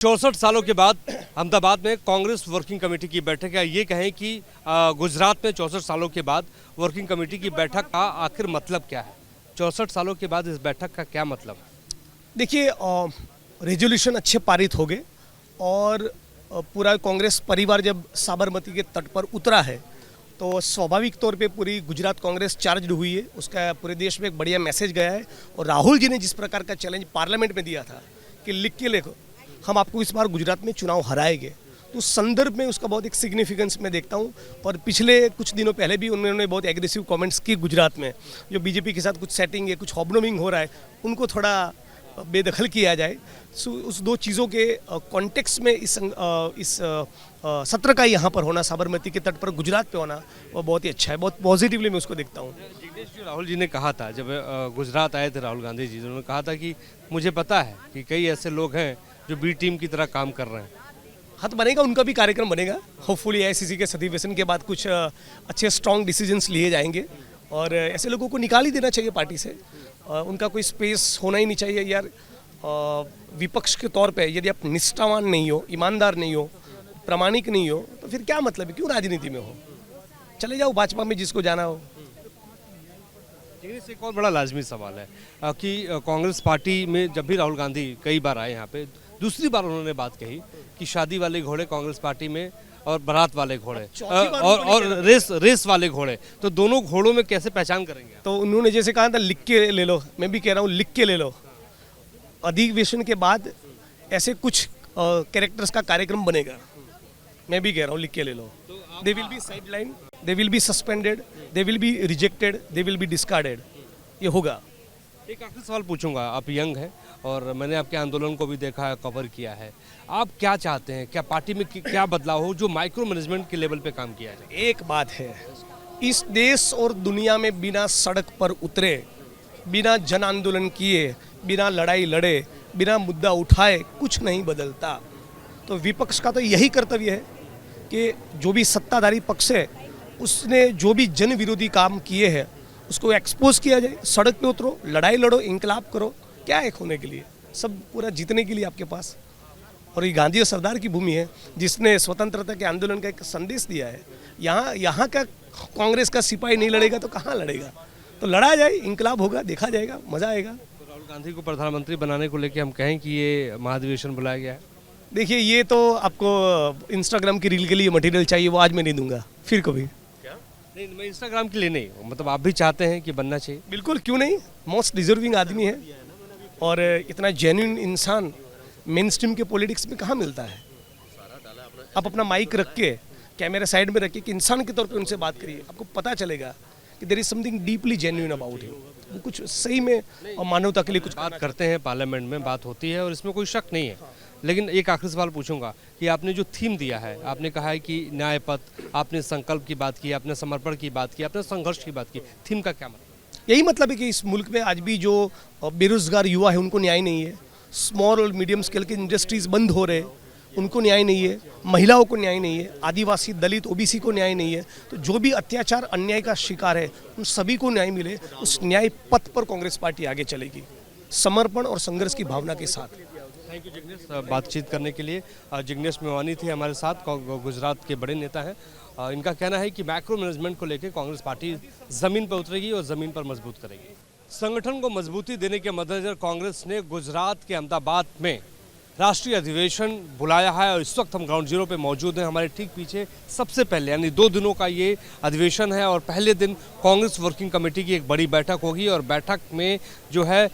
64 सालों के बाद अहमदाबाद में कांग्रेस वर्किंग कमेटी की बैठक है। ये कहें कि गुजरात में 64 सालों के बाद वर्किंग कमेटी की बैठक का आखिर मतलब क्या है? 64 सालों के बाद इस बैठक का क्या मतलब है? देखिए, रेजोल्यूशन अच्छे पारित हो गए और पूरा कांग्रेस परिवार जब साबरमती के तट पर उतरा है तो स्वाभाविक तौर पे पूरी गुजरात कांग्रेस चार्जड हुई है। उसका पूरे देश में एक बढ़िया मैसेज गया है और राहुल जी ने जिस प्रकार का चैलेंज पार्लियामेंट में दिया था कि लिख के लिखो, हम आपको इस बार गुजरात में चुनाव हराएंगे, तो उस संदर्भ में उसका बहुत एक सिग्निफिकेंस मैं देखता हूँ। और पिछले कुछ दिनों पहले भी उन्होंने बहुत एग्रेसिव कमेंट्स की गुजरात में, जो बीजेपी के साथ कुछ सेटिंग है, कुछ हॉबनोमिंग हो रहा है, उनको थोड़ा बेदखल किया जाए। उस दो चीज़ों के कॉन्टेक्स्ट में इस सत्र का यहाँ पर होना, साबरमती के तट पर गुजरात पे होना, वो बहुत ही अच्छा है। बहुत पॉजिटिवली मैं उसको देखता हूँ। जिग्नेश जी, राहुल जी ने कहा था जब गुजरात आए थे राहुल गांधी जी, उन्होंने कहा था कि मुझे पता है कि कई ऐसे लोग हैं जो बी टीम की तरह काम कर रहे हैं। हाथ बनेगा, उनका भी कार्यक्रम बनेगा। होपफुली एआईसीसी के अधिवेशन के बाद कुछ अच्छे स्ट्रॉन्ग डिसीजंस लिए जाएंगे और ऐसे लोगों को निकाल ही देना चाहिए पार्टी से। उनका कोई स्पेस होना ही नहीं चाहिए यार। विपक्ष के तौर पे यदि आप निष्ठावान नहीं हो, ईमानदार नहीं हो, प्रामाणिक नहीं हो, तो फिर क्या मतलब है, क्यों राजनीति में हो? चले जाओ भाजपा में, जिसको जाना हो। एक और बड़ा लाजमी सवाल है कि कांग्रेस पार्टी में जब भी राहुल गांधी कई बार आए यहाँ पे, दूसरी बार उन्होंने बात कही कि शादी वाले घोड़े कांग्रेस पार्टी में और बारात वाले घोड़े और रेस वाले घोड़े, तो दोनों घोड़ों में कैसे पहचान करेंगे? तो उन्होंने जैसे कहा था लिख के ले लो, मैं भी कह रहा हूँ लिख के ले लो। अधिवेशन के बाद ऐसे कुछ कैरेक्टर्स का कार्यक्रम बनेगा, मैं भी कह रहा हूँ लिख के ले लो। They will be sideline, they will be suspended, they will be rejected, they will be discarded. ये होगा। एक आखिरी सवाल पूछूंगा, आप यंग हैं और मैंने आपके आंदोलन को भी देखा है, कवर किया है, आप क्या चाहते हैं? क्या पार्टी में क्या बदलाव हो जो माइक्रो मैनेजमेंट के लेवल पे काम किया जाए? एक बात है, इस देश और दुनिया में बिना सड़क पर उतरे, बिना जन आंदोलन किए, बिना लड़ाई लड़े, बिना मुद्दा उठाए कुछ नहीं बदलता। तो विपक्ष का तो यही कर्तव्य है कि जो भी सत्ताधारी पक्ष है उसने जो भी जन विरोधी काम किए हैं उसको एक्सपोज किया जाए। सड़क पे उतरो, लड़ाई लड़ो, इंकलाब करो। क्या है खोने के लिए? सब पूरा जीतने के लिए आपके पास। और ये गांधी और सरदार की भूमि है जिसने स्वतंत्रता के आंदोलन का एक संदेश दिया है। यहाँ का कांग्रेस का सिपाही नहीं लड़ेगा तो कहाँ लड़ेगा? तो लड़ा जाए, इंकलाब होगा, देखा जाएगा, मजा आएगा। तो राहुल गांधी को प्रधानमंत्री बनाने को लेकर हम कहें कि ये महाधिवेशन बुलाया गया है? देखिए, ये तो आपको इंस्टाग्राम की रील के लिए मटेरियल चाहिए, वो आज मैं नहीं दूंगा, फिर कभी। नहीं, मैं इंस्टाग्राम के लिए नहीं, मतलब आप भी चाहते हैं कि बनना चाहिए? बिल्कुल, क्यों नहीं। मोस्ट डिजर्विंग आदमी है और इतना जेन्युइन इंसान मेन स्ट्रीम के पॉलिटिक्स में कहाँ मिलता है। आप अपना माइक रख के, कैमरा साइड में रख के, इंसान के तौर पे उनसे बात करिए, आपको पता चलेगा कि there is something deeply genuine about him. वो कुछ सही में और मानवता के लिए कुछ बात करते हैं, पार्लियामेंट में बात होती है और इसमें कोई शक नहीं है। लेकिन एक आखिरी सवाल पूछूंगा कि आपने जो थीम दिया है, आपने कहा है कि न्याय पथ, आपने संकल्प की बात की, आपने समर्पण की बात की, आपने संघर्ष की बात की, थीम का क्या मतलब? यही मतलब है कि इस मुल्क में आज भी जो बेरोजगार युवा है उनको न्याय नहीं है। स्मॉल और मीडियम स्केल के इंडस्ट्रीज बंद हो रहे, उनको न्याय नहीं है। महिलाओं को न्याय नहीं है। आदिवासी, दलित, ओबीसी को न्याय नहीं है। तो जो भी अत्याचार, अन्याय का शिकार है, उन सभी को न्याय मिले। उस न्याय पथ पर कांग्रेस पार्टी आगे चलेगी, समर्पण और संघर्ष की भावना के साथ। थैंक यू जिग्नेश, बातचीत करने के लिए। जिग्नेश मेवानी थे हमारे साथ, गुजरात के बड़े नेता हैं। इनका कहना है कि मैक्रो मैनेजमेंट को लेकर कांग्रेस पार्टी जमीन पर उतरेगी और जमीन पर मजबूत करेगी। संगठन को मजबूती देने के मद्देनजर कांग्रेस ने गुजरात के अहमदाबाद में राष्ट्रीय अधिवेशन बुलाया है और इस वक्त हम ग्राउंड जीरो पे मौजूद हैं। हमारे ठीक पीछे सबसे पहले यानी 2 दिनों का ये अधिवेशन है और पहले दिन कांग्रेस वर्किंग कमेटी की एक बड़ी बैठक होगी और बैठक में जो है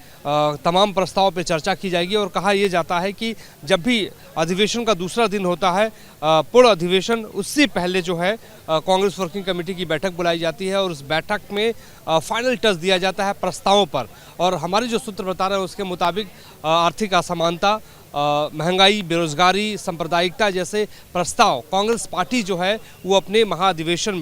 तमाम प्रस्तावों पे चर्चा की जाएगी। और कहा यह जाता है कि जब भी अधिवेशन का दूसरा दिन होता है, पूर्ण अधिवेशन, उससे पहले जो है कांग्रेस वर्किंग कमेटी की बैठक बुलाई जाती है और उस बैठक में फाइनल टच दिया जाता है प्रस्तावों पर। और हमारे जो सूत्र बता रहे हैं उसके मुताबिक आर्थिक असमानता, महंगाई, बेरोजगारी, सांप्रदायिकता जैसे प्रस्ताव कांग्रेस पार्टी जो है वो अपने अधिवेशन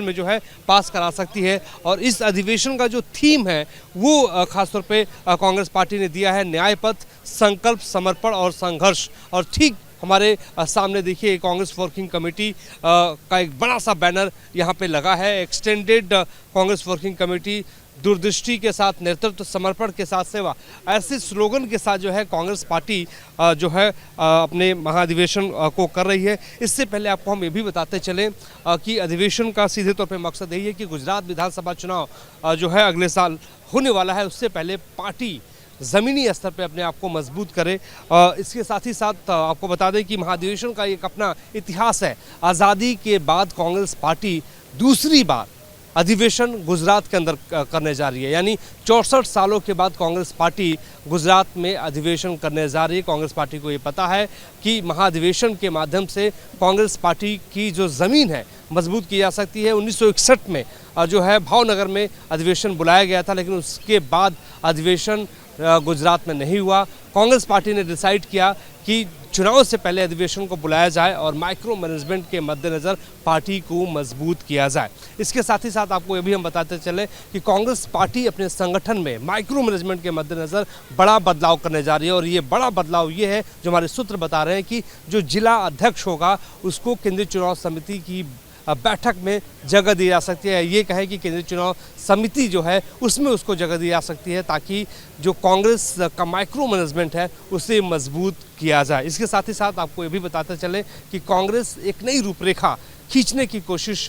में जो है पास करा सकती है। और इस अधिवेशन का जो थीम है वो खासतौर पे कांग्रेस पार्टी ने दिया है न्याय पथ, संकल्प, समर्पण और संघर्ष। और ठीक हमारे सामने देखिए कांग्रेस वर्किंग कमेटी का एक बड़ा सा बैनर यहाँ पे लगा है, एक्सटेंडेड कांग्रेस वर्किंग कमेटी दूरदृष्टि के साथ, नेतृत्व, समर्पण के साथ सेवा, ऐसे स्लोगन के साथ जो है कांग्रेस पार्टी जो है अपने महाधिवेशन को कर रही है। इससे पहले आपको हम ये भी बताते चलें कि अधिवेशन का सीधे तौर पे मकसद यही है कि गुजरात विधानसभा चुनाव जो है अगले साल होने वाला है, उससे पहले पार्टी ज़मीनी स्तर पे अपने आप को मजबूत करे। इसके साथ ही साथ आपको बता दें कि महाधिवेशन का एक अपना इतिहास है। आज़ादी के बाद कांग्रेस पार्टी दूसरी बार अधिवेशन गुजरात के अंदर करने जा रही है, यानी 64 सालों के बाद कांग्रेस पार्टी गुजरात में अधिवेशन करने जा रही है। कांग्रेस पार्टी को ये पता है कि महाधिवेशन के माध्यम से कांग्रेस पार्टी की जो ज़मीन है मजबूत की जा सकती है। 1961 में जो है भावनगर में अधिवेशन बुलाया गया था, लेकिन उसके बाद अधिवेशन गुजरात में नहीं हुआ। कांग्रेस पार्टी ने डिसाइड किया कि चुनाव से पहले अधिवेशन को बुलाया जाए और माइक्रो मैनेजमेंट के मद्देनज़र पार्टी को मजबूत किया जाए। इसके साथ ही साथ आपको ये भी हम बताते चलें कि कांग्रेस पार्टी अपने संगठन में माइक्रो मैनेजमेंट के मद्देनज़र बड़ा बदलाव करने जा रही है। और ये बड़ा बदलाव ये है, जो हमारे सूत्र बता रहे हैं, कि जो जिला अध्यक्ष होगा उसको केंद्रीय चुनाव समिति की बैठक में जगह दी जा सकती है। ये कहें कि केंद्रीय चुनाव समिति जो है उसमें उसको जगह दी जा सकती है, ताकि जो कांग्रेस का माइक्रो मैनेजमेंट है उसे मजबूत किया जाए। इसके साथ ही साथ आपको ये भी बताते चले कि कांग्रेस एक नई रूपरेखा खींचने की कोशिश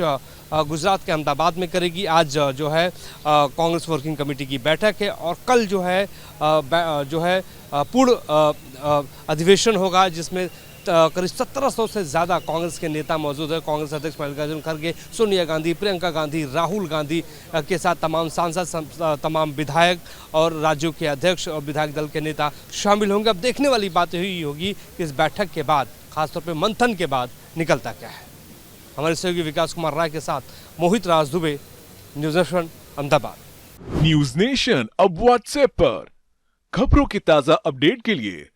गुजरात के अहमदाबाद में करेगी। आज जो है कांग्रेस वर्किंग कमेटी की बैठक है और कल जो है पूर्ण अधिवेशन होगा, जिसमें करीब 1700 से ज़्यादा कांग्रेस के नेता मौजूद है। कांग्रेस अध्यक्ष मल्लिकार्जुन खड़गे, सोनिया गांधी, प्रियंका गांधी, राहुल गांधी के साथ तमाम सांसद, तमाम विधायक और राज्यों के अध्यक्ष और विधायक दल के नेता शामिल होंगे। अब देखने वाली बात यही होगी कि इस बैठक के बाद, खासतौर पर मंथन के बाद, निकलता क्या है। हमारे सहयोगी विकास कुमार राय के साथ Mohit Raj Dubey, news nation, Ahmedabad. News nation अब व्हाट्सएप पर खबरों की ताज़ा अपडेट के लिए